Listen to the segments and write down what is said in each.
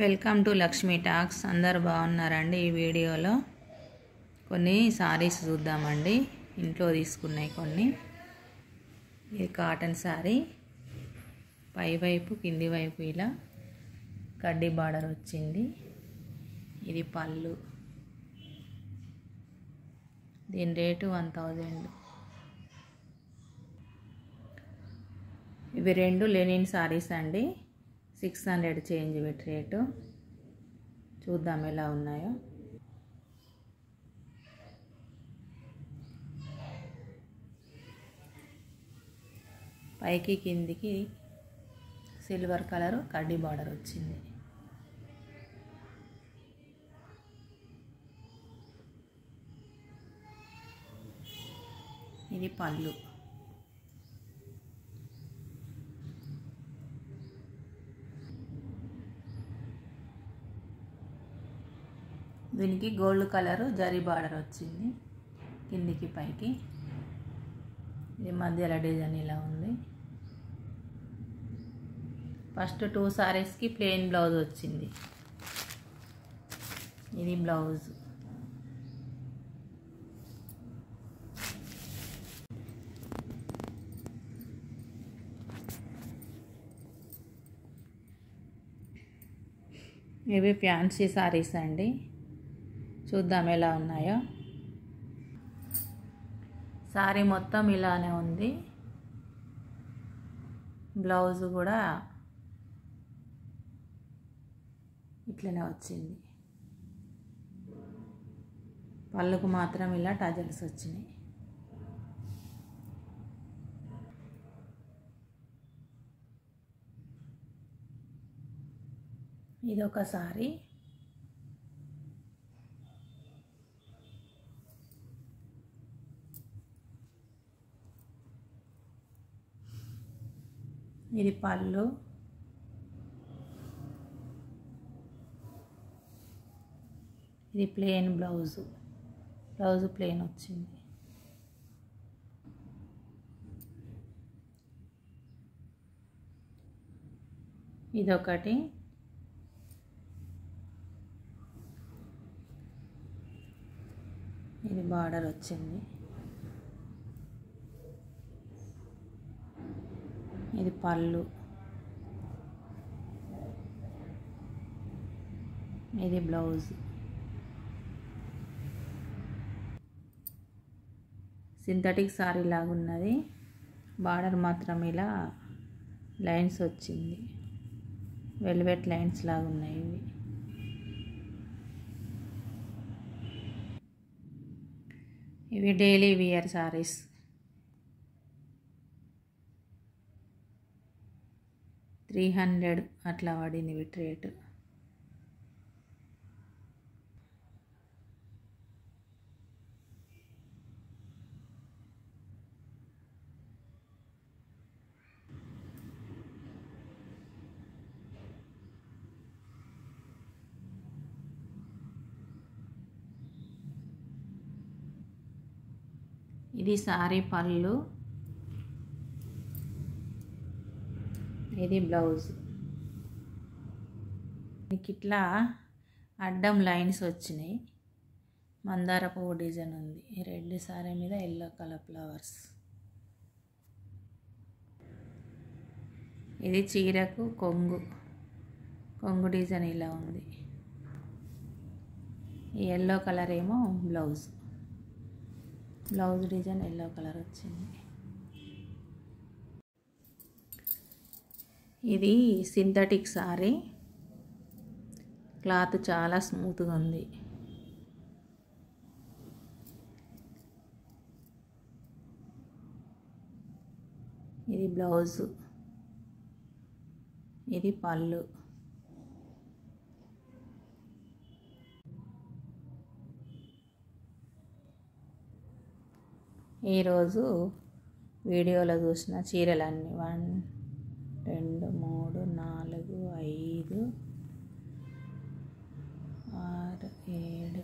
Welcome to Lakshmi talks. అందరు బాగున్నారండి. ఈ వీడియోలో కొన్ని సారీస్ చూద్దామండి. ఇంట్లో తీసుకున్నాయి కొన్ని. ఇది కాటన్ సారీ, పై వైపు కింది వైపు ఇలా కడ్డీ బార్డర్ వచ్చింది. ఇది పళ్ళు. దీని రేటు 1000. ఇవి రెండు లెనిన్ సారీస్ అండి. 600 చేంజ్ పెట్టి రేటు. చూద్దాం ఎలా ఉన్నాయో. పైకి కిందికి సిల్వర్ కలర్ కడ్డీ బార్డర్ వచ్చింది. ఇది పళ్ళు. దీనికి గోల్డ్ కలర్ జరీ బార్డర్ వచ్చింది కిందికి పైకి. ఇది మధ్యలో డిజైన్ ఇలా ఉంది. ఫస్ట్ 2 సారీస్కి ప్లెయిన్ బ్లౌజ్ వచ్చింది. ఇది బ్లౌజ్. ఇవి ఫ్యాన్సీ సారీస్ అండి. చూద్దాం ఎలా ఉన్నాయో. సారీ మొత్తం ఇలానే ఉంది. బ్లౌజ్ కూడా ఇట్లనే వచ్చింది. పళ్ళుకు మాత్రం ఇలా టజల్స్ వచ్చినాయి. ఇదొక సారీ. ఇది పళ్ళు. ఇది ప్లెయిన్ బ్లౌజ్. బ్లౌజ్ ప్లెయిన్ వచ్చింది. ఇదొకటి. ఇది బార్డర్ వచ్చింది. ఇది పళ్ళు. ఇది బ్లౌజ్. సింథటిక్ సారీ లాగా ఉన్నది. బార్డర్ మాత్రం ఇలా లైన్స్ వచ్చింది. వెల్వెట్ లైన్స్ లాగా ఉన్నాయి ఇవి. ఇవి డైలీ వియర్ సారీస్. $300 అట్లా పడింది వీటి రేటు. ఇది సారీ పళ్ళు. ఇది బ్లౌజ్. దీనికి ఇట్లా అడ్డం లైన్స్ వచ్చినాయి. మందార పువ్వు డిజైన్ ఉంది. రెడ్ సారీ మీద ఎల్లో కలర్ ఫ్లవర్స్. ఇది చీరకు కొంగు డిజైన్ ఇలా ఉంది. ఈ ఎల్లో కలర్ ఏమో blouse. Blouse design yellow colour వచ్చింది. ఇది సింథటిక్ సారీ. క్లాత్ చాలా స్మూత్గా ఉంది. ఇది బ్లౌజ్. ఇది పళ్ళు. ఈరోజు వీడియోలో చూసిన చీరలన్నీ 1 2 3 4 5 6 7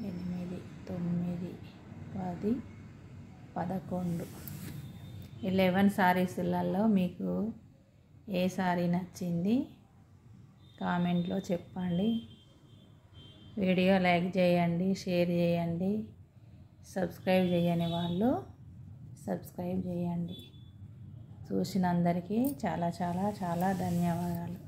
8 9 10 11 11 సారీస్లలో మీకు ఏ సారీ నచ్చింది కామెంట్లో చెప్పండి. వీడియో లైక్ చేయండి, షేర్ చేయండి. సబ్స్క్రైబ్ చేయని వాళ్ళు సబ్స్క్రైబ్ చేయండి. చూసిన అందరికీ చాలా చాలా చాలా ధన్యవాదాలు.